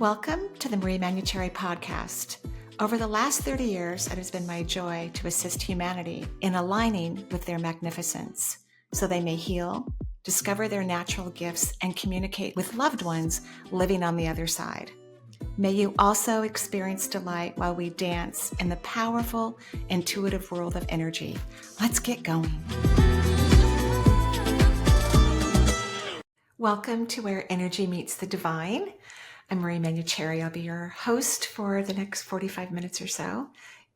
Welcome to the Manuchehri podcast. Over the last 30 years, it has been my joy to assist humanity in aligning with their magnificence so they may heal, discover their natural gifts, and communicate with loved ones living on the other side. May you also experience delight while we dance in the powerful, intuitive world of energy. Let's get going. Welcome to Where Energy Meets the Divine. I'm Manuchehri. I'll be your host for the next 45 minutes or so.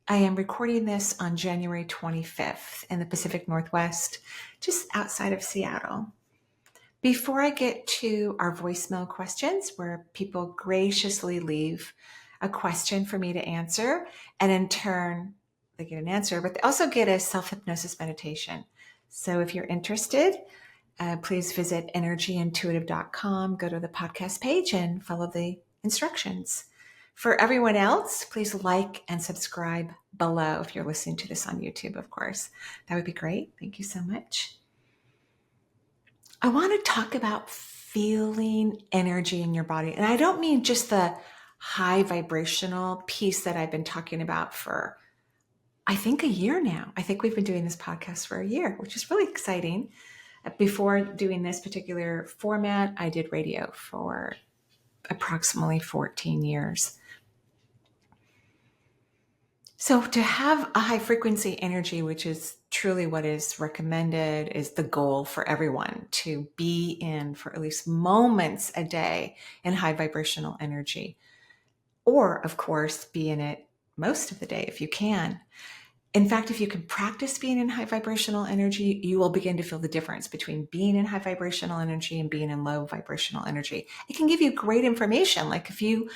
I am recording this on January 25th in the Pacific Northwest, just outside of Seattle. Before I get to our voicemail questions, where people graciously leave a question for me to answer, and in turn, they get an answer, but they also get a self-hypnosis meditation. So if you're interested, please visit energyintuitive.com, go to the podcast page and follow the instructions. For everyone else, please like and subscribe below if you're listening to this on YouTube, of course. That would be great. Thank you so much. I want to talk about feeling energy in your body. And I don't mean just the high vibrational piece that I've been talking about for, I think, a year now. I think we've been doing this podcast for a year, which is really exciting. Before doing this particular format, I did radio for approximately 14 years. So to have a high frequency energy, which is truly what is recommended, is the goal for everyone to be in for at least moments a day in high vibrational energy. Or, of course, be in it most of the day if you can. In fact, if you can practice being in high vibrational energy, you will begin to feel the difference between being in high vibrational energy and being in low vibrational energy. It can give you great information. Like if you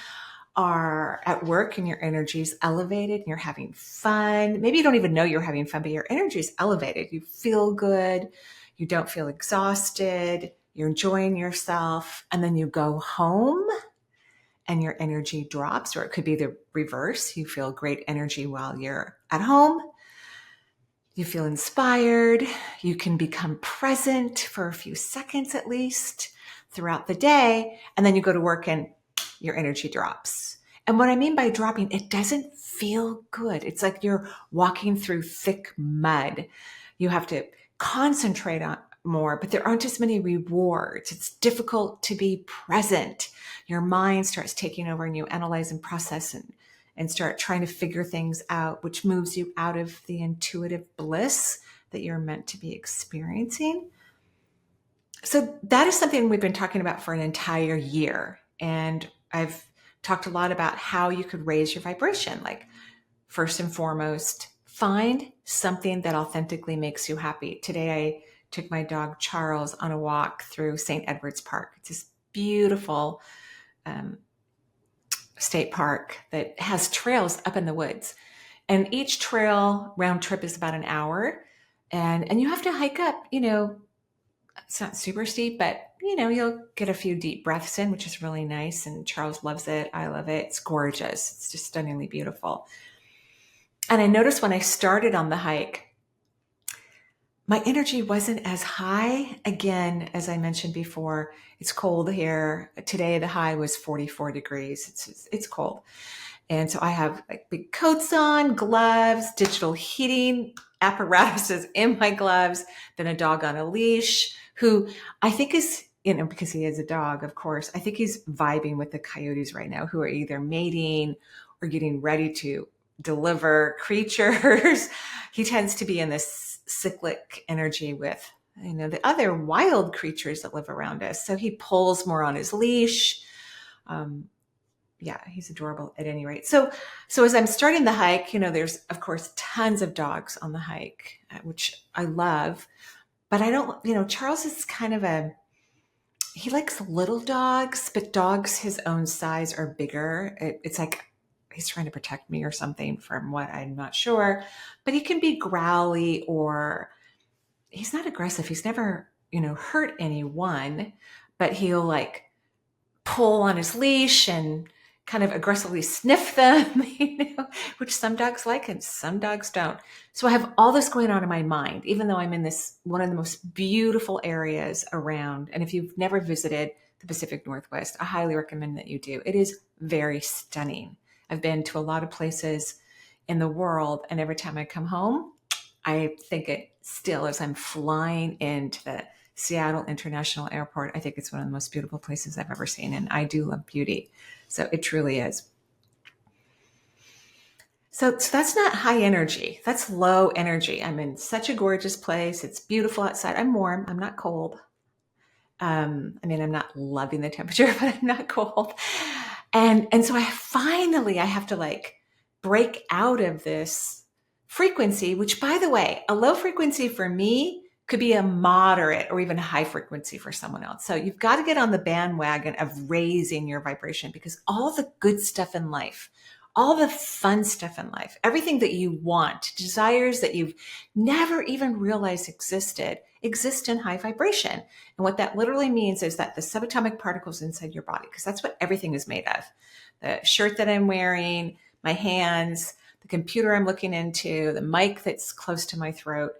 are at work and your energy is elevated and you're having fun, maybe you don't even know you're having fun, but your energy is elevated. You feel good. You don't feel exhausted. You're enjoying yourself. And then you go home and your energy drops, or it could be the reverse. You feel great energy while you're at home. You feel inspired. You can become present for a few seconds at least throughout the day. And then you go to work and your energy drops. And what I mean by dropping, it doesn't feel good. It's like you're walking through thick mud. You have to concentrate on more, but there aren't as many rewards. It's difficult to be present. Your mind starts taking over and you analyze and process and start trying to figure things out, which moves you out of the intuitive bliss that you're meant to be experiencing. So that is something we've been talking about for an entire year. And I've talked a lot about how you could raise your vibration. Like, first and foremost, find something that authentically makes you happy. Today, I took my dog Charles on a walk through St. Edward's Park. It's this beautiful state park that has trails up in the woods. And each trail round trip is about an hour. And you have to hike up, it's not super steep, but you'll get a few deep breaths in, which is really nice. And Charles loves it. I love it. It's gorgeous. It's just stunningly beautiful. And I noticed when I started on the hike, my energy wasn't as high. Again, as I mentioned before, it's cold here. Today, the high was 44 degrees. It's cold. And so I have like big coats on, gloves, digital heating apparatuses in my gloves, then a dog on a leash who I think is, because he is a dog, of course, I think he's vibing with the coyotes right now, who are either mating or getting ready to deliver creatures. He tends to be in this cyclic energy with, the other wild creatures that live around us. So he pulls more on his leash. He's adorable at any rate. So as I'm starting the hike, there's of course tons of dogs on the hike, which I love, but I don't, Charles is kind of he likes little dogs, but dogs his own size are bigger. It's like he's trying to protect me or something from what I'm not sure, but he can be growly, or he's not aggressive. He's never, hurt anyone, but he'll like pull on his leash and kind of aggressively sniff them, which some dogs like and some dogs don't. So I have all this going on in my mind, even though I'm in this one of the most beautiful areas around. And if you've never visited the Pacific Northwest. I highly recommend that you do. It is very stunning. I've been to a lot of places in the world, and every time I come home, I think it still, as I'm flying into the Seattle International Airport, I think it's one of the most beautiful places I've ever seen. And I do love beauty. So it truly is. So that's not high energy. That's low energy. I'm in such a gorgeous place. It's beautiful outside. I'm warm. I'm not cold. I'm not loving the temperature, but I'm not cold. And so I have to like break out of this frequency, which, by the way, a low frequency for me could be a moderate or even a high frequency for someone else. So you've got to get on the bandwagon of raising your vibration, because all the good stuff in life, all the fun stuff in life, everything that you want, desires that you've never even realized existed, exist in high vibration. And what that literally means is that the subatomic particles inside your body, because that's what everything is made of. The shirt that I'm wearing, my hands, the computer I'm looking into, the mic that's close to my throat,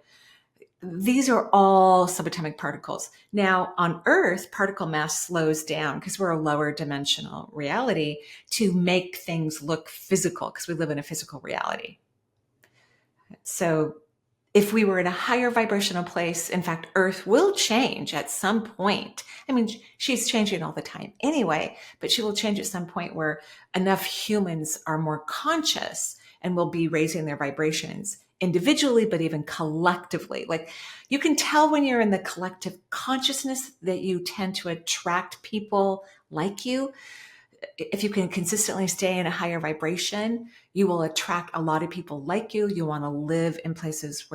these are all subatomic particles. Now, on Earth, particle mass slows down because we're a lower dimensional reality to make things look physical, because we live in a physical reality. So if we were in a higher vibrational place, in fact, Earth will change at some point. I mean, she's changing all the time anyway, but she will change at some point where enough humans are more conscious and will be raising their vibrations individually, but even collectively. Like, you can tell when you're in the collective consciousness that you tend to attract people like you. If you can consistently stay in a higher vibration, you will attract a lot of people like you. You want to live in places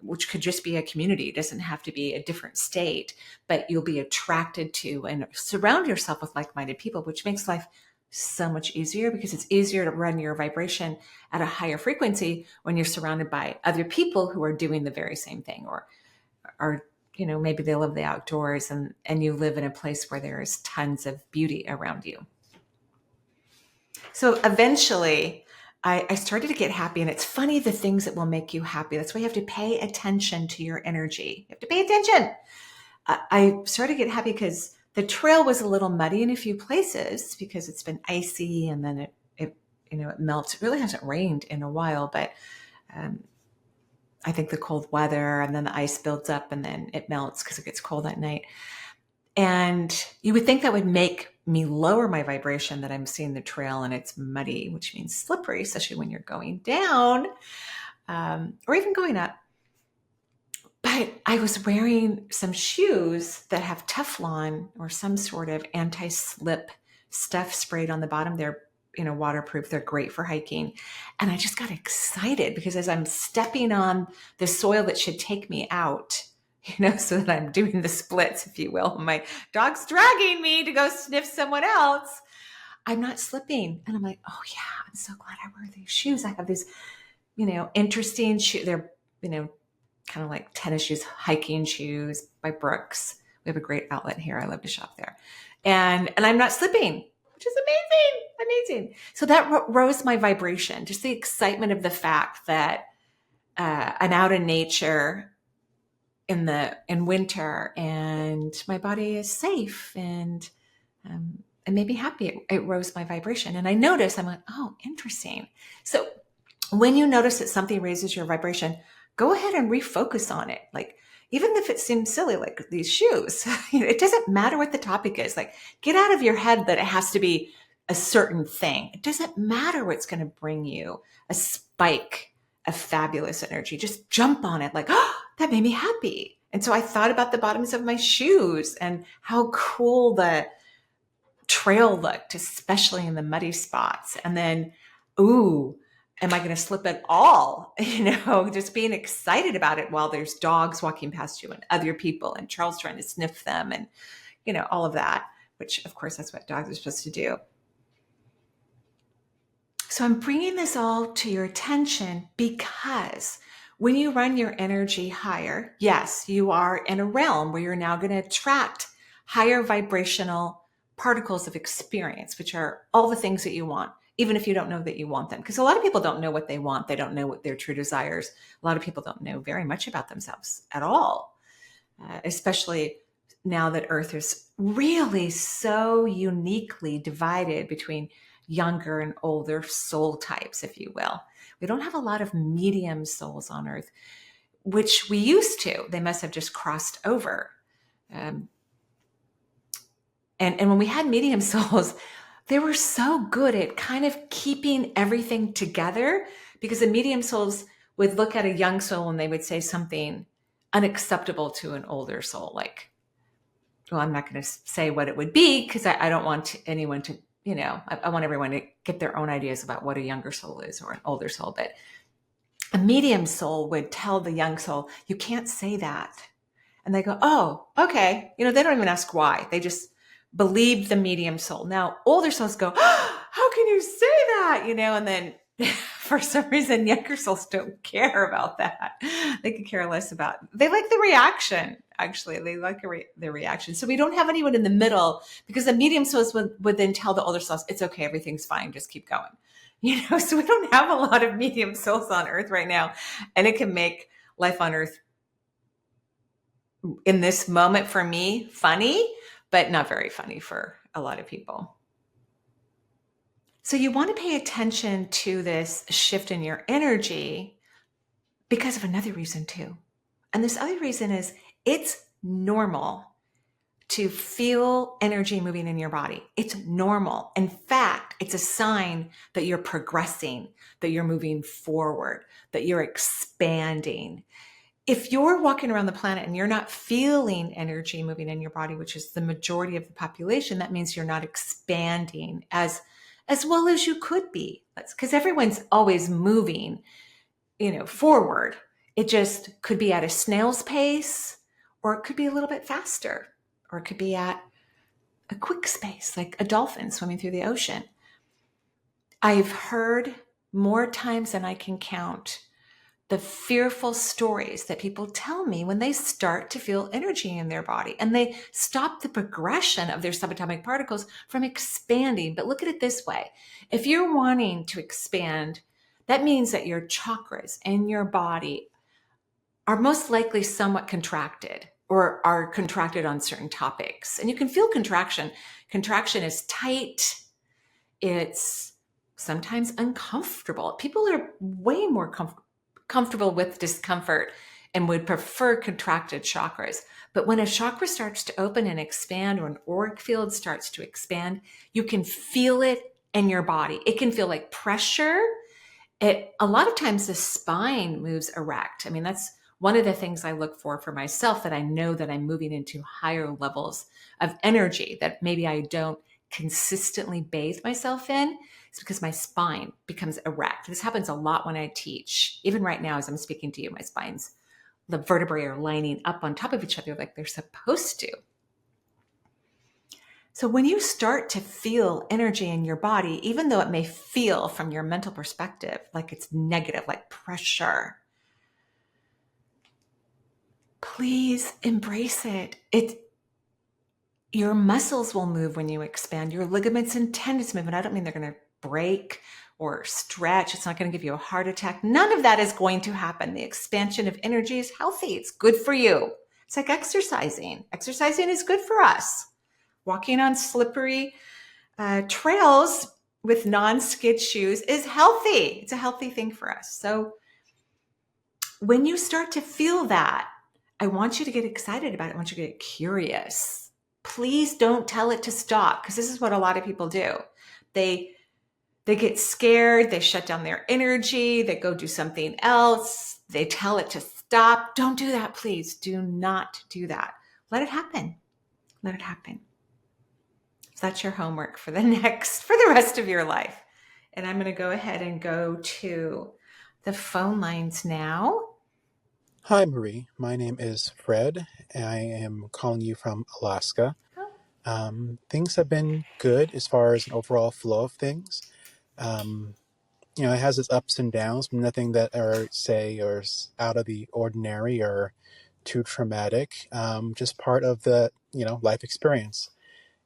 which could just be a community. It doesn't have to be a different state, but you'll be attracted to and surround yourself with like-minded people, which makes life so much easier, because it's easier to run your vibration at a higher frequency when you're surrounded by other people who are doing the very same thing, or maybe they love the outdoors and you live in a place where there is tons of beauty around you. So eventually I started to get happy, and it's funny, the things that will make you happy. That's why you have to pay attention to your energy. You have to pay attention. I started to get happy because the trail was a little muddy in a few places because it's been icy, and then it melts. It really hasn't rained in a while, but I think the cold weather, and then the ice builds up and then it melts because it gets cold at night. And you would think that would make me lower my vibration, that I'm seeing the trail and it's muddy, which means slippery, especially when you're going down or even going up. But I was wearing some shoes that have Teflon or some sort of anti-slip stuff sprayed on the bottom. They're waterproof. They're great for hiking. And I just got excited because as I'm stepping on the soil that should take me out, so that I'm doing the splits, if you will, my dog's dragging me to go sniff someone else, I'm not slipping. And I'm like, oh yeah, I'm so glad I wear these shoes. I have these, interesting shoes. They're, kind of like tennis shoes, hiking shoes by Brooks. We have a great outlet here. I love to shop there. And I'm not slipping, which is amazing. So that rose my vibration, just the excitement of the fact that I'm out in nature in winter, and my body is safe, and it made me happy. It rose my vibration. And I noticed, I'm like, oh, interesting. So when you notice that something raises your vibration, go ahead and refocus on it. Like, even if it seems silly, like these shoes, it doesn't matter what the topic is. Like, get out of your head that it has to be a certain thing. It doesn't matter what's going to bring you a spike of fabulous energy. Just jump on it. Like, oh, that made me happy. And so I thought about the bottoms of my shoes and how cool the trail looked, especially in the muddy spots. And then, ooh, am I going to slip at all? Just being excited about it while there's dogs walking past you and other people and Charles trying to sniff them and, all of that, which of course that's what dogs are supposed to do. So I'm bringing this all to your attention because when you run your energy higher, yes, you are in a realm where you're now going to attract higher vibrational particles of experience, which are all the things that you want, even if you don't know that you want them. Because a lot of people don't know what they want. They don't know what their true desires. A lot of people don't know very much about themselves at all, especially now that Earth is really so uniquely divided between younger and older soul types, if you will. We don't have a lot of medium souls on Earth, which we used to. They must have just crossed over. Um, and when we had medium souls, they were so good at kind of keeping everything together, because the medium souls would look at a young soul and they would say something unacceptable to an older soul, like, well, I'm not going to say what it would be because I don't want anyone to, I want everyone to get their own ideas about what a younger soul is or an older soul. But a medium soul would tell the young soul, you can't say that. And they go, oh, okay. They don't even ask why. They just believed the medium soul. Now, older souls go, oh, how can you say that? And then for some reason, younger souls don't care about that. They could care less about, they like the reaction. Actually, they like the reaction. So we don't have anyone in the middle, because the medium souls would then tell the older souls, it's okay, everything's fine, just keep going. So we don't have a lot of medium souls on Earth right now. And it can make life on Earth in this moment for me funny, but not very funny for a lot of people. So you want to pay attention to this shift in your energy because of another reason too. And this other reason is it's normal to feel energy moving in your body. It's normal. In fact, it's a sign that you're progressing, that you're moving forward, that you're expanding. If you're walking around the planet and you're not feeling energy moving in your body, which is the majority of the population, that means you're not expanding as well as you could be. Because everyone's always moving, forward. It just could be at a snail's pace, or it could be a little bit faster, or it could be at a quick space, like a dolphin swimming through the ocean. I've heard more times than I can count the fearful stories that people tell me when they start to feel energy in their body and they stop the progression of their subatomic particles from expanding. But look at it this way. If you're wanting to expand, that means that your chakras in your body are most likely somewhat contracted, or are contracted on certain topics. And you can feel contraction. Contraction is tight. It's sometimes uncomfortable. People are way more comfortable with discomfort and would prefer contracted chakras. But when a chakra starts to open and expand, or an auric field starts to expand, you can feel it in your body. It can feel like pressure. A lot of times the spine moves erect. I mean, that's one of the things I look for myself, that I know that I'm moving into higher levels of energy that maybe I don't consistently bathe myself in. It's because my spine becomes erect. This happens a lot when I teach. Even right now, as I'm speaking to you, my spine's, the vertebrae are lining up on top of each other like they're supposed to. So when you start to feel energy in your body, even though it may feel from your mental perspective like it's negative, like pressure, please embrace it. Your muscles will move when you expand. Your ligaments and tendons move. And I don't mean they're going to break or stretch. It's not going to give you a heart attack. None of that is going to happen. The expansion of energy is healthy. It's good for you. It's like exercising. Exercising is good for us. Walking on slippery trails with non-skid shoes is healthy. It's a healthy thing for us. So when you start to feel that, I want you to get excited about it. I want you to get curious. Please don't tell it to stop, because this is what a lot of people do. They get scared. They shut down their energy. They go do something else. They tell it to stop. Don't do that, please. Do not do that. Let it happen. Let it happen. So that's your homework for the rest of your life. And I'm going to go ahead and go to the phone lines now. Hi, Marie. My name is Fred. I am calling you from Alaska. Things have been good as far as an overall flow of things. It has its ups and downs, but nothing that are out of the ordinary or too traumatic. Just part of the, life experience.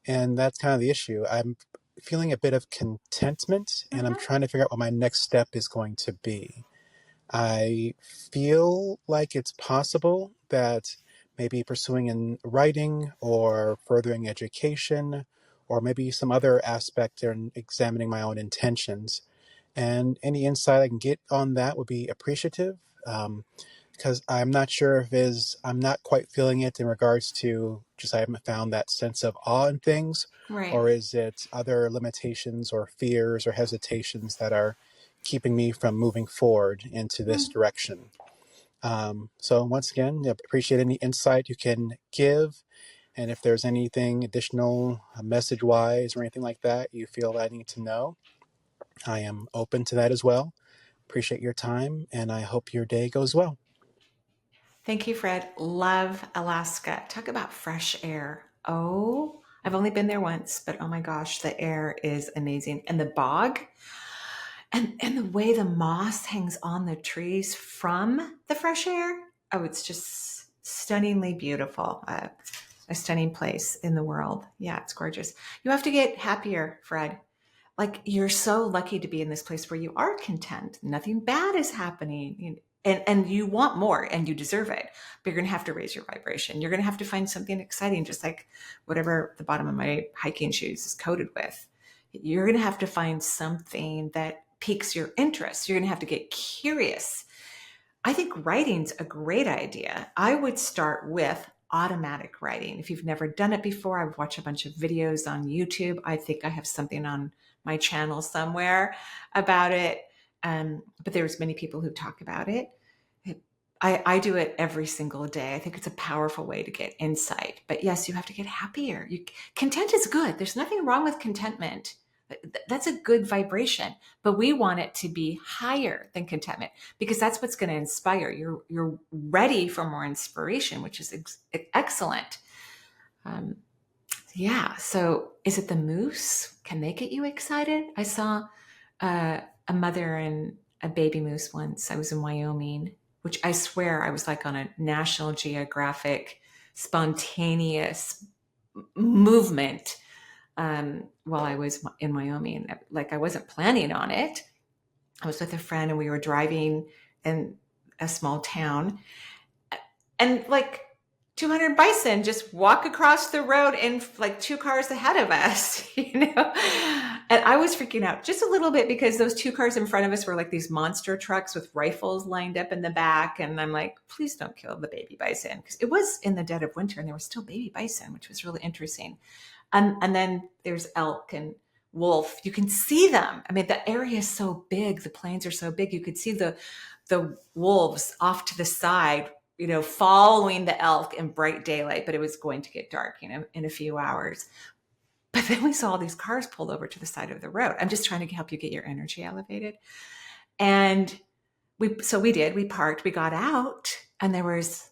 And that's kind of the issue. I'm feeling a bit of contentment, and I'm trying to figure out what my next step is going to be. I feel like it's possible that maybe pursuing in writing or furthering education, or maybe some other aspect in examining my own intentions. And any insight I can get on that would be appreciative. Because I'm not sure if I'm not quite feeling it in regards to just I haven't found that sense of awe in things, Right. or is it other limitations or fears or hesitations that are keeping me from moving forward into this Hmm. direction? So once again, appreciate any insight you can give, and if there's anything additional message wise or anything like that you feel I need to know, I am open to that as well. Appreciate your time, and I hope your day goes well. Thank you, Fred. Love Alaska. Talk about fresh air. Oh, I've only been there once, but oh my gosh, the air is amazing. And the bog and the way the moss hangs on the trees from the fresh air. Oh, it's just stunningly beautiful. A stunning place in the world. Yeah, it's gorgeous. You have to get happier, Fred. Like you're so lucky to be in this place where you are content. Nothing bad is happening. And you want more and you deserve it. But you're gonna have to raise your vibration. You're gonna have to find something exciting, just like whatever the bottom of my hiking shoes is coated with. You're gonna have to find something that piques your interest. You're gonna have to get curious. I think writing's a great idea. I would start with automatic writing. If you've never done it before, I've watched a bunch of videos on YouTube. I think I have something on my channel somewhere about it. But there's many people who talk about it. I do it every single day. I think it's a powerful way to get insight. But yes, you have to get happier. Content is good. There's nothing wrong with contentment. That's a good vibration, but we want it to be higher than contentment because that's what's going to inspire. You're ready for more inspiration, which is excellent. Um, yeah. So, is it the moose? Can they get you excited? I saw a mother and a baby moose once. I was in Wyoming, which I swear I was like on a National Geographic spontaneous movement while I was in Wyoming. Like I wasn't planning on it. I was with a friend and we were driving in a small town and like 200 bison just walk across the road in like two cars ahead of us, And I was freaking out just a little bit because those two cars in front of us were like these monster trucks with rifles lined up in the back. And I'm like, please don't kill the baby bison. Because it was in the dead of winter and there were still baby bison, which was really interesting. And then there's elk and wolf. You can see them. I mean, the area is so big. The plains are so big. You could see the wolves off to the side, following the elk in bright daylight, but it was going to get dark, in a few hours. But then we saw all these cars pulled over to the side of the road. I'm just trying to help you get your energy elevated. And we parked, we got out, and there was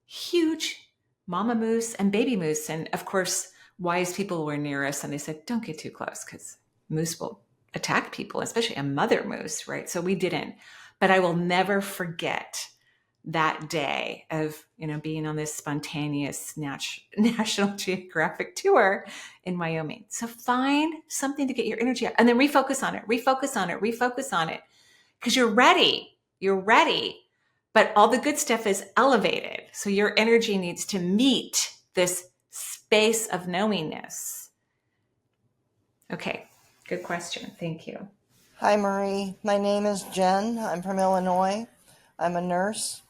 huge mama moose and baby moose. And of course, wise people were near us and they said, don't get too close because moose will attack people, especially a mother moose, right? So we didn't. But I will never forget that day of, being on this spontaneous National Geographic tour in Wyoming. So find something to get your energy up and then refocus on it, because you're ready. You're ready. But all the good stuff is elevated. So your energy needs to meet this space of knowingness. Okay, good question. Thank you. Hi, Marie. My name is Jen. I'm from Illinois. I'm a nurse.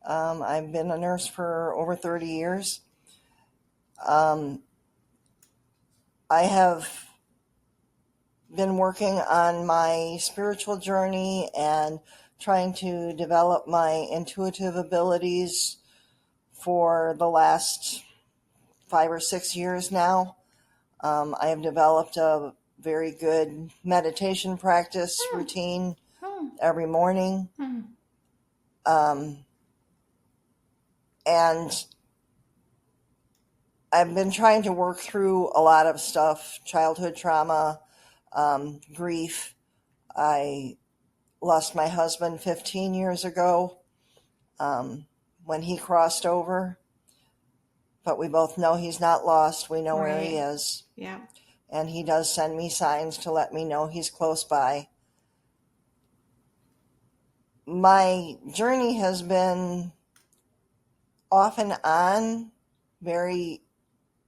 I've been a nurse for over 30 years. I have been working on my spiritual journey and trying to develop my intuitive abilities for the last 5 or 6 years now. I have developed a very good meditation practice routine every morning. And I've been trying to work through a lot of stuff, childhood trauma, grief. I lost my husband 15 years ago when he crossed over. But we both know he's not lost. We know where he is. Yeah. And he does send me signs to let me know he's close by. My journey has been off and on very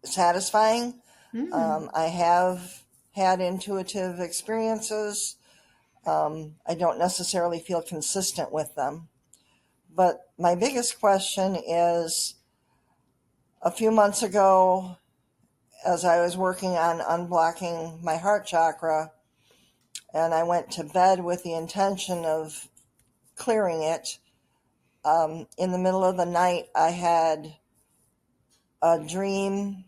satisfying. I have had intuitive experiences. I don't necessarily feel consistent with them. But my biggest question is, a few months ago, as I was working on unblocking my heart chakra, and I went to bed with the intention of clearing it, in the middle of the night, I had a dream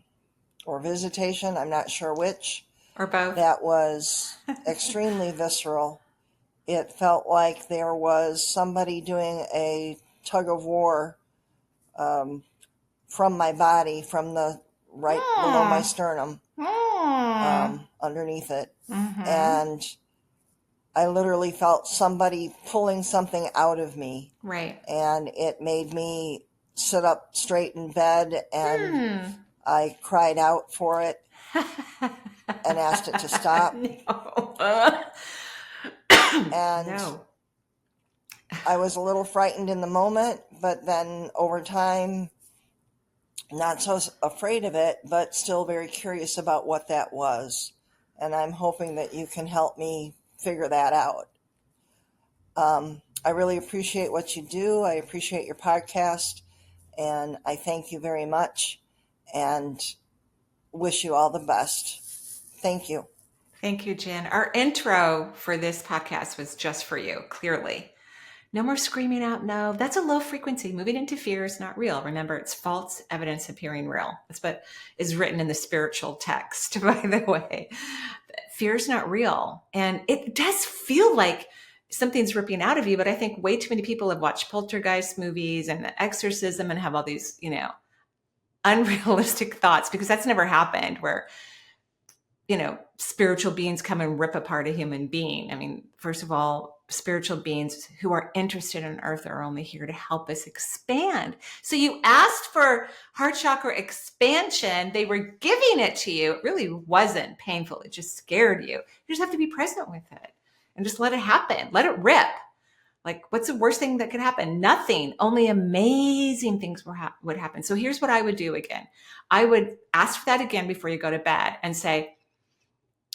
or visitation, I'm not sure which, Or both. that was extremely visceral. It felt like there was somebody doing a tug of war from my body, from the right below my sternum, underneath it. And I literally felt somebody pulling something out of me. Right. And it made me sit up straight in bed, and I cried out for it and asked it to stop. No. And No. I was a little frightened in the moment, but then over time, not so afraid of it, but still very curious about what that was. And I'm hoping that you can help me figure that out. I really appreciate what you do. I appreciate your podcast, and I thank you very much and wish you all the best. Thank you. Thank you, Jen. Our intro for this podcast was just for you, clearly. No more screaming out no. That's a low frequency. Moving into fear is not real. Remember, it's false evidence appearing real. That's what is written in the spiritual text, by the way. Fear is not real. And it does feel like something's ripping out of you, but I think way too many people have watched poltergeist movies and exorcism and have all these, unrealistic thoughts, because that's never happened where spiritual beings come and rip apart a human being. I mean, first of all, spiritual beings who are interested in Earth are only here to help us expand. So you asked for heart chakra expansion. They were giving it to you. It really wasn't painful. It just scared you. You just have to be present with it and just let it happen. Let it rip. Like, what's the worst thing that could happen? Nothing. Only amazing things would happen. So here's what I would do again. I would ask for that again before you go to bed and say,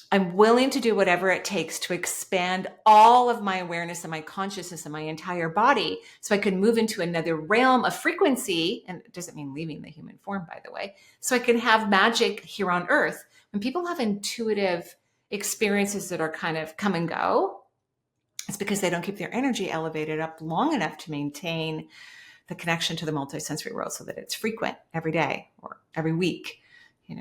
I'm willing to do whatever it takes to expand all of my awareness and my consciousness and my entire body so I can move into another realm of frequency. And it doesn't mean leaving the human form, by the way. So I can have magic here on Earth. When people have intuitive experiences that are kind of come and go, it's because they don't keep their energy elevated up long enough to maintain the connection to the multisensory world so that it's frequent every day or every week,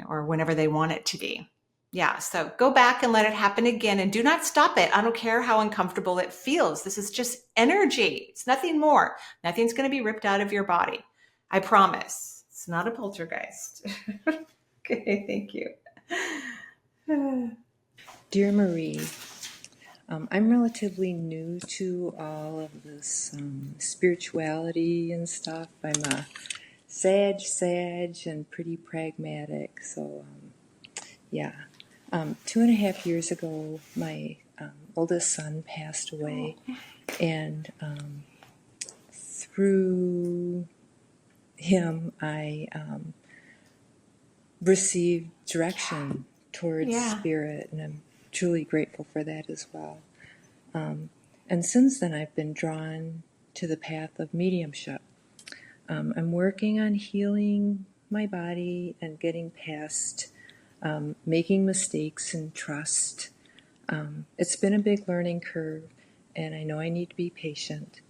or whenever they want it to be. Yeah, so go back and let it happen again, and do not stop it. I don't care how uncomfortable it feels. This is just energy. It's nothing more. Nothing's going to be ripped out of your body. I promise. It's not a poltergeist. Okay, thank you. Dear Marie, I'm relatively new to all of this spirituality and stuff. I'm a sage, and pretty pragmatic. So, yeah. 2.5 years ago, my oldest son passed away, and through him, I received direction towards spirit, and I'm truly grateful for that as well. And since then, I've been drawn to the path of mediumship. I'm working on healing my body and getting past making mistakes and trust. It's been a big learning curve, and I know I need to be patient.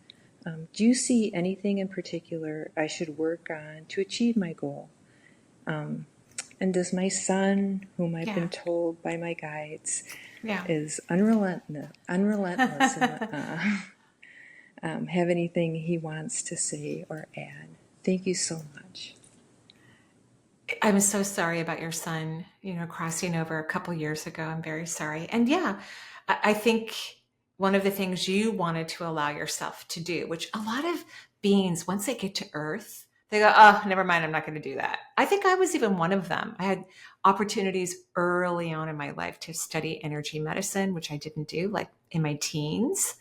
Do you see anything in particular I should work on to achieve my goal? And does my son, whom I've been told by my guides, is unrelentless and have anything he wants to say or add? Thank you so much. I'm so sorry about your son, crossing over a couple years ago. I'm very sorry. And I think one of the things you wanted to allow yourself to do, which a lot of beings, once they get to Earth, they go, oh, never mind, I'm not going to do that. I think I was even one of them. I had opportunities early on in my life to study energy medicine, which I didn't do, like in my teens.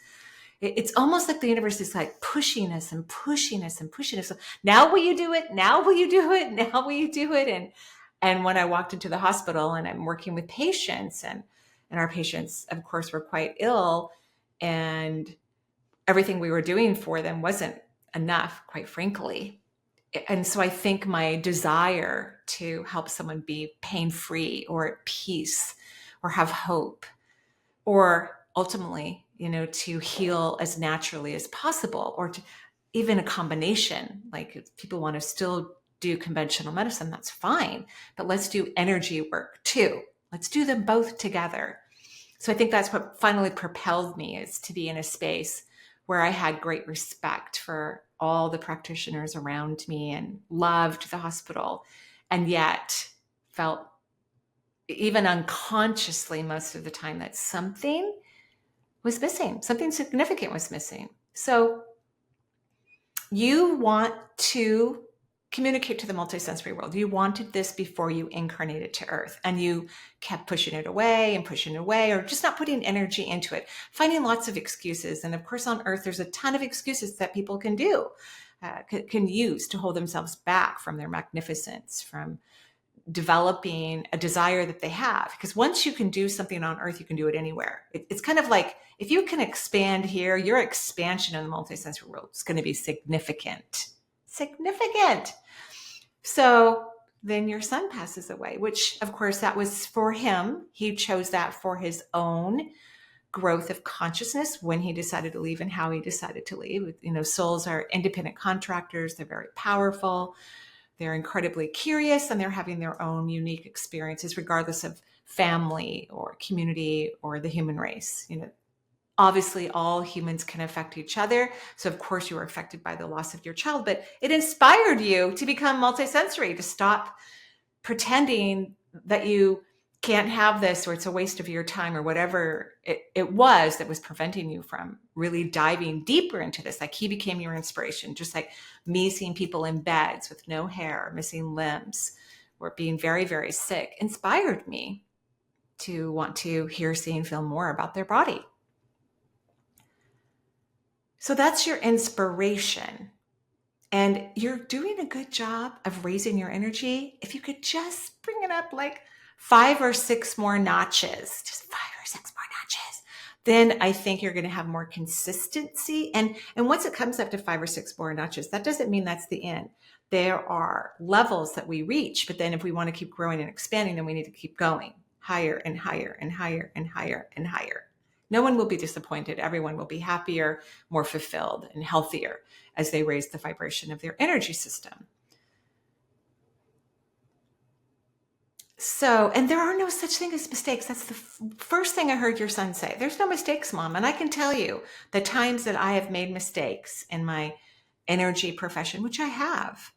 It's almost like the universe is like pushing us and pushing us and pushing us. So, now will you do it? Now will you do it? Now will you do it? And when I walked into the hospital and I'm working with patients, and our patients, of course, were quite ill, and everything we were doing for them wasn't enough, quite frankly. And so I think my desire to help someone be pain-free or at peace or have hope, or ultimately, to heal as naturally as possible, or to even a combination, like if people want to still do conventional medicine, that's fine, but let's do energy work too. Let's do them both together. So I think that's what finally propelled me, is to be in a space where I had great respect for all the practitioners around me and loved the hospital, and yet felt, even unconsciously most of the time, that something was missing, something significant was missing. So you want to communicate to the multisensory world. You wanted this before you incarnated to Earth, and you kept pushing it away, or just not putting energy into it, finding lots of excuses. And of course, on Earth, there's a ton of excuses that people can do, can use to hold themselves back from their magnificence, from developing a desire that they have. Because once you can do something on Earth, you can do it anywhere. It's kind of like, if you can expand here, your expansion in the multisensory world is going to be significant. So then your son passes away, which of course that was for him. He chose that for his own growth of consciousness when he decided to leave and how he decided to leave. Souls are independent contractors. They're very powerful. They're incredibly curious, and they're having their own unique experiences, regardless of family or community or the human race. Obviously all humans can affect each other. So of course you were affected by the loss of your child, but it inspired you to become multisensory, to stop pretending that you can't have this, or it's a waste of your time, or whatever it was that was preventing you from really diving deeper into this. Like, he became your inspiration, just like me seeing people in beds with no hair, missing limbs, or being very, very sick inspired me to want to hear, see, and feel more about their body. So that's your inspiration. And you're doing a good job of raising your energy. If you could just bring it up like 5 or 6 more notches, just 5 or 6 more notches, then I think you're going to have more consistency. And once it comes up to 5 or 6 more notches, that doesn't mean that's the end. There are levels that we reach, but then if we want to keep growing and expanding, then we need to keep going higher and higher and higher and higher and higher. No one will be disappointed. Everyone will be happier, more fulfilled, and healthier as they raise the vibration of their energy system. So, and there are no such thing as mistakes. That's the first thing I heard your son say. There's no mistakes, Mom. And I can tell you the times that I have made mistakes in my energy profession, which I have.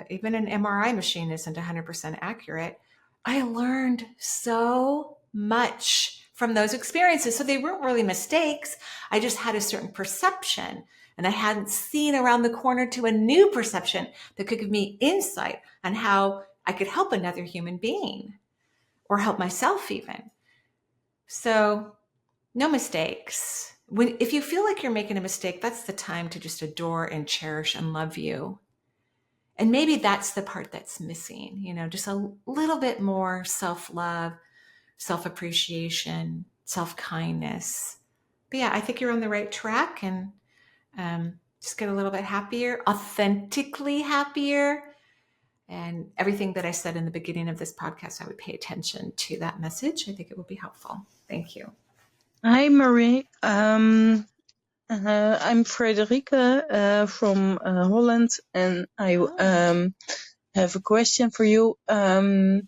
Even an MRI machine isn't 100% accurate. I learned so much from those experiences. So they weren't really mistakes. I just had a certain perception, and I hadn't seen around the corner to a new perception that could give me insight on how I could help another human being, or help myself even. So no mistakes. If you feel like you're making a mistake, that's the time to just adore and cherish and love you. And maybe that's the part that's missing, just a little bit more self-love, self-appreciation, self-kindness. But yeah, I think you're on the right track, and just get a little bit happier, authentically happier. And everything that I said in the beginning of this podcast, I would pay attention to that message. I think it would be helpful. Thank you. Hi, Marie. I'm Frederike from Holland, and I have a question for you. How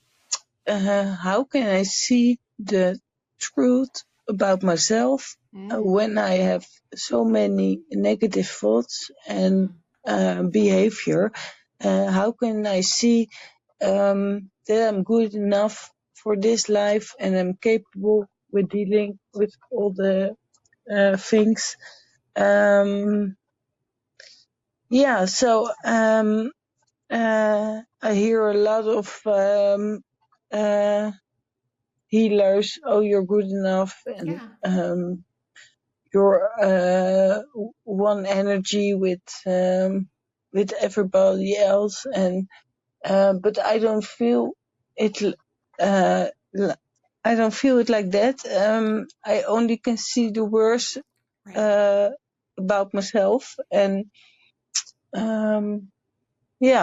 can I see the truth about myself when I have so many negative thoughts and behavior? How can I see that I'm good enough for this life and I'm capable with dealing with all the things? I hear a lot of healers, oh, you're good enough, and you're one energy with everybody else, and but I don't feel it. I don't feel it like that. I only can see the worst about myself, and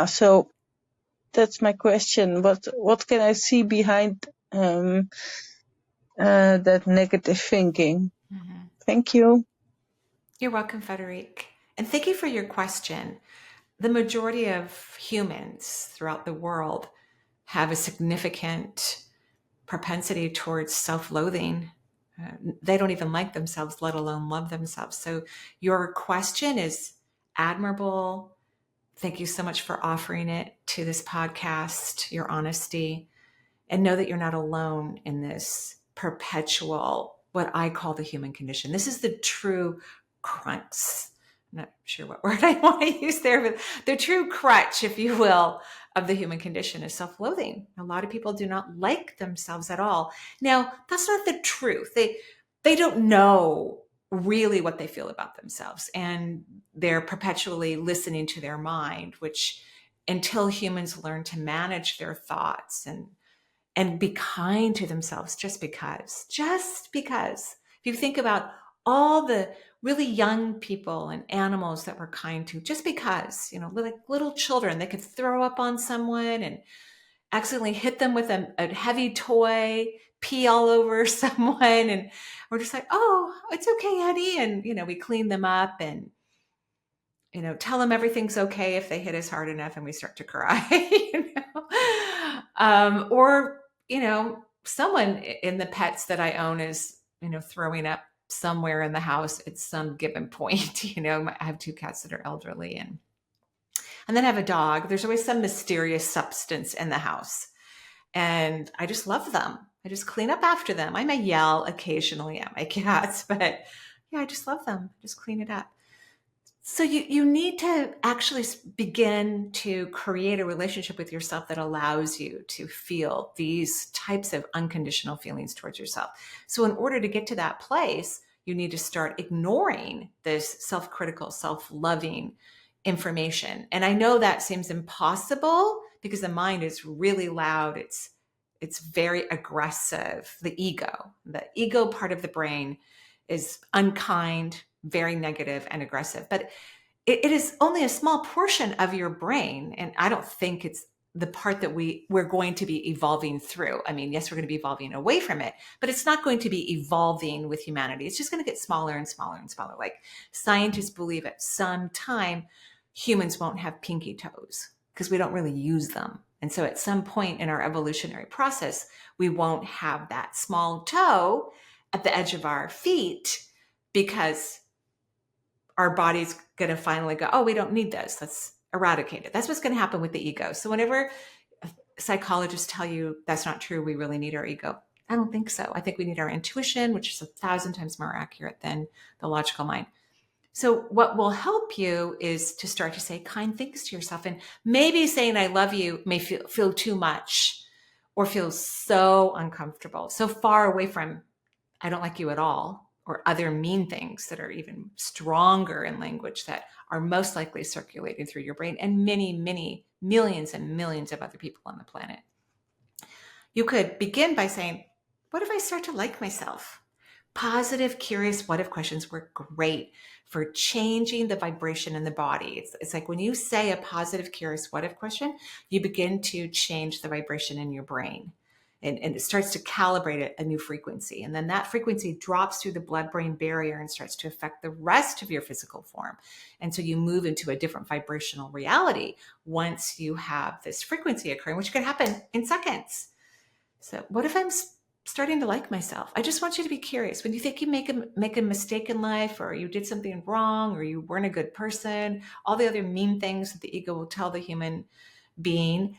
so that's my question. What can I see behind that negative thinking? Mm-hmm. Thank you. You're welcome, Frederike. And thank you for your question. The majority of humans throughout the world have a significant propensity towards self-loathing. They don't even like themselves, let alone love themselves. So your question is admirable. Thank you so much for offering it to this podcast, your honesty, and know that you're not alone in this perpetual, what I call the human condition. This is the true crux. I'm not sure what word I want to use there, but the true crutch, if you will, of the human condition is self-loathing. A lot of people do not like themselves at all. Now, that's not the truth. They don't know really what they feel about themselves, and they're perpetually listening to their mind, which until humans learn to manage their thoughts and be kind to themselves just because. If you think about all the really young people and animals that we're kind to, just because, like little children, they could throw up on someone and accidentally hit them with a heavy toy, pee all over someone. And we're just like, oh, it's okay, honey. And, we clean them up and, tell them everything's okay if they hit us hard enough and we start to cry, or, someone in the pets that I own is, throwing up somewhere in the house at some given point. I have 2 cats that are elderly and then I have a dog. There's always some mysterious substance in the house. And I just love them. I just clean up after them. I may yell occasionally at my cats, but yeah, I just love them. Just clean it up. So you need to actually begin to create a relationship with yourself that allows you to feel these types of unconditional feelings towards yourself. So in order to get to that place, you need to start ignoring this self-critical, self-loving information. And I know that seems impossible because the mind is really loud. It's very aggressive. The ego part of the brain is unkind, very negative and aggressive, but it is only a small portion of your brain. And I don't think it's the part that we're going to be evolving through. I mean, yes, we're going to be evolving away from it, but it's not going to be evolving with humanity. It's just going to get smaller and smaller and smaller. Like scientists believe at some time humans won't have pinky toes because we don't really use them. And so at some point in our evolutionary process, we won't have that small toe at the edge of our feet because our body's going to finally go, oh, we don't need this. Let's eradicate it. That's what's going to happen with the ego. So whenever psychologists tell you that's not true, we really need our ego, I don't think so. I think we need our intuition, which is 1,000 times more accurate than the logical mind. So what will help you is to start to say kind things to yourself. And maybe saying I love you may feel too much or feel so uncomfortable, so far away from I don't like you at all, or other mean things that are even stronger in language that are most likely circulating through your brain and many, many millions and millions of other people on the planet. You could begin by saying, what if I start to like myself? Positive, curious, what if questions work great for changing the vibration in the body. It's like when you say a positive, curious, what if question, you begin to change the vibration in your brain. And it starts to calibrate a new frequency. And then that frequency drops through the blood-brain barrier and starts to affect the rest of your physical form. And so you move into a different vibrational reality once you have this frequency occurring, which could happen in seconds. So what if I'm starting to like myself? I just want you to be curious. When you think you make a mistake in life, or you did something wrong, or you weren't a good person, all the other mean things that the ego will tell the human being,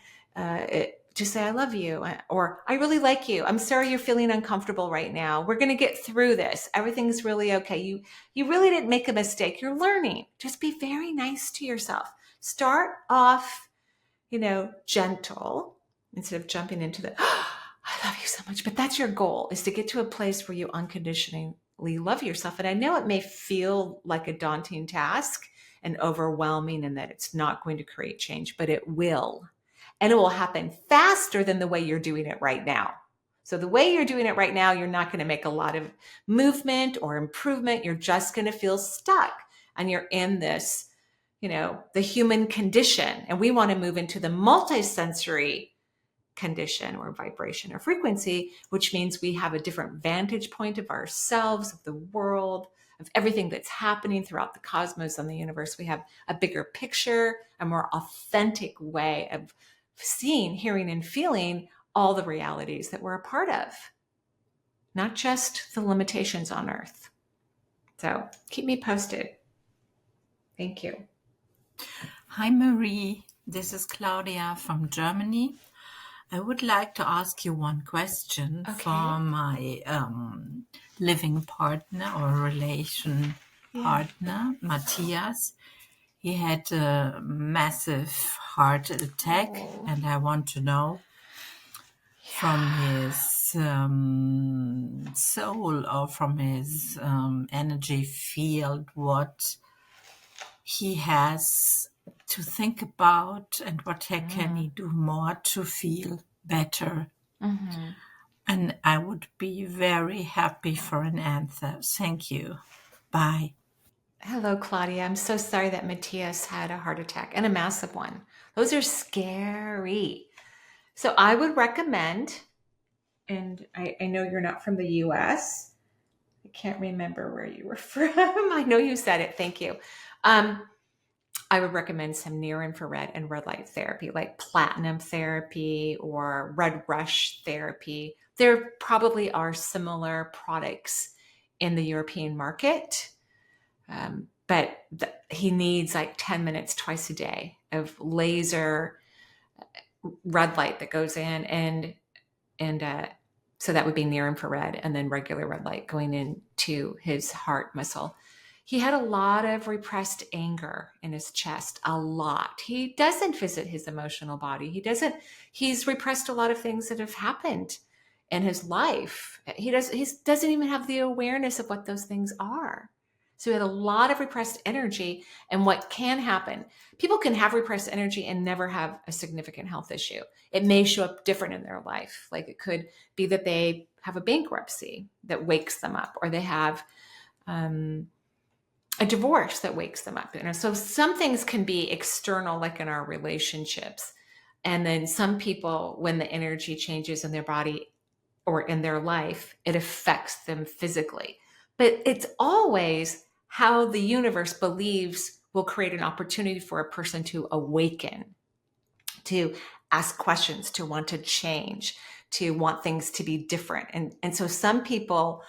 just say, I love you, or I really like you. I'm sorry you're feeling uncomfortable right now. We're going to get through this. Everything's really okay. You really didn't make a mistake. You're learning. Just be very nice to yourself. Start off, gentle instead of jumping into the, oh, I love you so much. But that's your goal, is to get to a place where you unconditionally love yourself. And I know it may feel like a daunting task and overwhelming and that it's not going to create change, but it will. And it will happen faster than the way you're doing it right now. So the way you're doing it right now, you're not going to make a lot of movement or improvement. You're just going to feel stuck. And you're in this, the human condition. And we want to move into the multisensory condition or vibration or frequency, which means we have a different vantage point of ourselves, of the world, of everything that's happening throughout the cosmos and the universe. We have a bigger picture, a more authentic way of seeing, hearing, and feeling all the realities that we're a part of, not just the limitations on Earth. So keep me posted. Thank you. Hi, Marie. This is Claudia from Germany. I would like to ask you one question for my living partner or relation partner, Matthias. He had a massive heart attack, and I want to know from his soul or from his energy field what he has to think about and what can he do more to feel better. Mm-hmm. And I would be very happy for an answer. Thank you. Bye. Hello, Claudia. I'm so sorry that Matthias had a heart attack and a massive one. Those are scary. So I would recommend, and I know you're not from the US. I can't remember where you were from. I know you said it. Thank you. I would recommend some near infrared and red light therapy, like platinum therapy or red rush therapy. There probably are similar products in the European market, but he needs like 10 minutes twice a day of laser red light that goes in, and so that would be near infrared, and then regular red light going into his heart muscle. He had a lot of repressed anger in his chest, a lot. He doesn't visit his emotional body. He's repressed a lot of things that have happened in his life. He doesn't even have the awareness of what those things are. So he had a lot of repressed energy. And what can happen, people can have repressed energy and never have a significant health issue. It may show up different in their life. Like it could be that they have a bankruptcy that wakes them up, or they have a divorce that wakes them up. So some things can be external, like in our relationships. And then some people, when the energy changes in their body or in their life, it affects them physically. But it's always how the universe believes will create an opportunity for a person to awaken, to ask questions, to want to change, to want things to be different. And so some people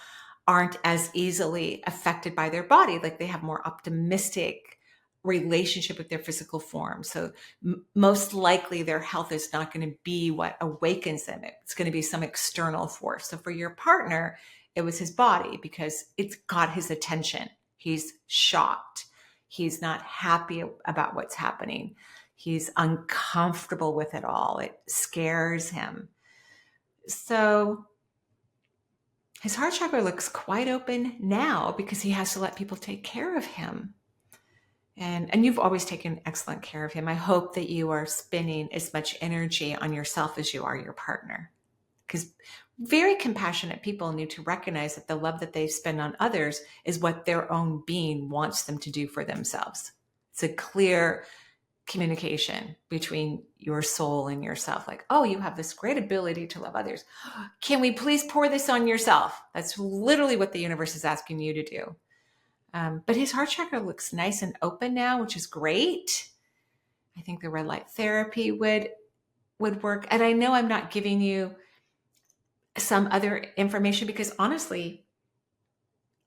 aren't as easily affected by their body, like they have more optimistic relationship with their physical form. So most likely their health is not going to be what awakens them. It's going to be some external force. So for your partner, it was his body, because it's got his attention. He's shocked. He's not happy about what's happening. He's uncomfortable with it all. It scares him. So his heart chakra looks quite open now because he has to let people take care of him. And you've always taken excellent care of him. I hope that you are spending as much energy on yourself as you are your partner. Because very compassionate people need to recognize that the love that they spend on others is what their own being wants them to do for themselves. It's a clear communication between your soul and yourself. Like, oh, you have this great ability to love others. Can we please pour this on yourself? That's literally what the universe is asking you to do. But his heart chakra looks nice and open now, which is great. I think the red light therapy would work. And I know I'm not giving you some other information because honestly,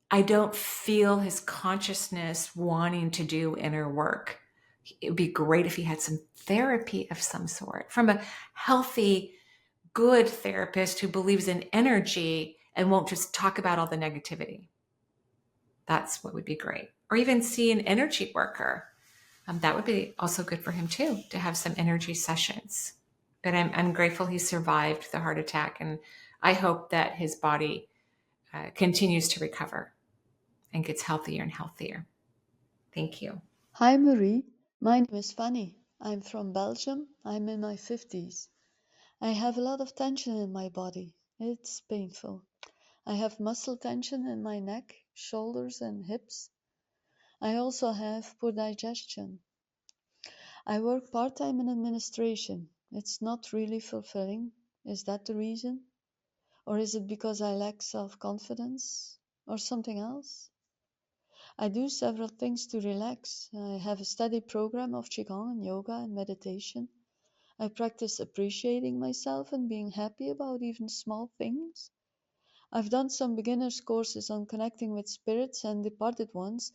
I don't feel his consciousness wanting to do inner work. It would be great if he had some therapy of some sort from a healthy, good therapist who believes in energy and won't just talk about all the negativity. That's what would be great. Or even see an energy worker. That would be also good for him too, to have some energy sessions. But I'm grateful he survived the heart attack. And I hope that his body continues to recover and gets healthier and healthier. Thank you. Hi Marie, my name is Fanny. I'm from Belgium. I'm in my 50s. I have a lot of tension in my body. It's painful. I have muscle tension in my neck, shoulders and hips. I also have poor digestion. I work part-time in administration. It's not really fulfilling. Is that the reason? Or is it because I lack self-confidence? Or something else? I do several things to relax. I have a steady program of Qigong and yoga and meditation. I practice appreciating myself and being happy about even small things. I've done some beginners courses on connecting with spirits and departed ones,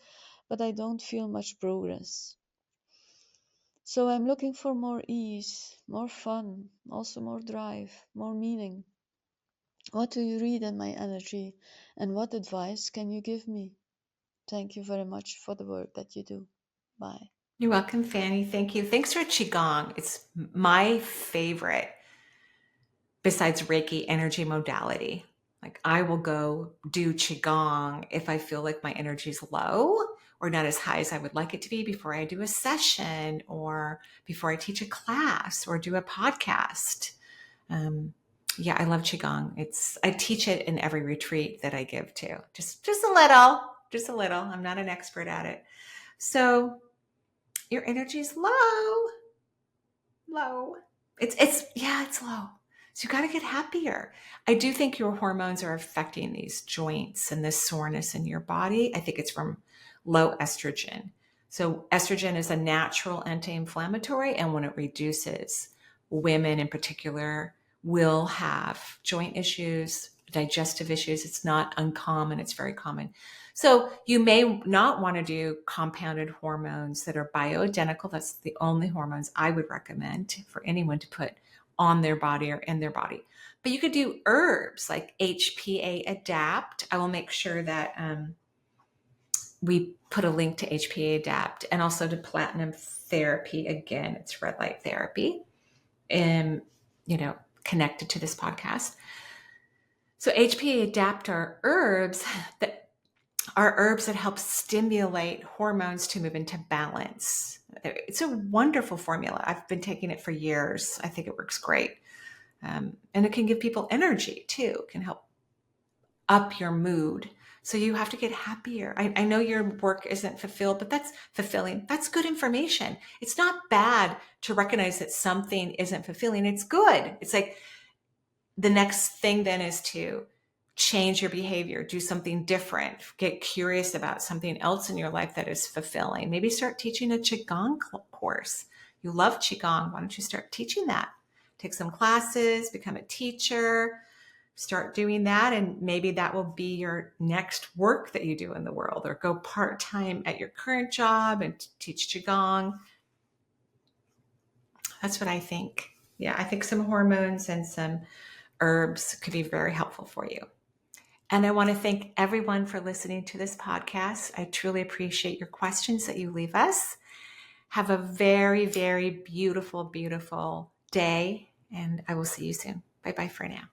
but I don't feel much progress. So I'm looking for more ease, more fun, also more drive, more meaning. What do you read in my energy, and what advice can you give me? Thank you very much for the work that you do. Bye. You're welcome, Fanny. Thank you. Thanks for Qigong. It's my favorite besides Reiki energy modality. Like I will go do Qigong if I feel like my energy is low or not as high as I would like it to be before I do a session or before I teach a class or do a podcast. Yeah, I love Qigong. I teach it in every retreat that I give to. Just a little. I'm not an expert at it. So your energy is low. It's low. So you got to get happier. I do think your hormones are affecting these joints and this soreness in your body. I think it's from low estrogen. So estrogen is a natural anti-inflammatory, and when it reduces, women in particular will have joint issues, digestive issues. It's not uncommon. It's very common. So you may not want to do compounded hormones that are bioidentical. That's the only hormones I would recommend for anyone to put on their body or in their body. But you could do herbs like HPA Adapt. I will make sure that we put a link to HPA Adapt and also to platinum therapy. Again, it's red light therapy, and connected to this podcast. So HPA Adapt are herbs that help stimulate hormones to move into balance. It's a wonderful formula. I've been taking it for years. I think it works great. And it can give people energy too. It can help up your mood. So you have to get happier. I know your work isn't fulfilled, but that's fulfilling. That's good information. It's not bad to recognize that something isn't fulfilling. It's good. It's like the next thing then is to change your behavior, do something different, get curious about something else in your life that is fulfilling. Maybe start teaching a Qigong course. You love Qigong. Why don't you start teaching that? Take some classes, become a teacher, start doing that. And maybe that will be your next work that you do in the world, or go part-time at your current job and teach Qigong. That's what I think. Yeah, I think some hormones and some herbs could be very helpful for you. And I want to thank everyone for listening to this podcast. I truly appreciate your questions that you leave us. Have a very, very beautiful, beautiful day, and I will see you soon. Bye-bye for now.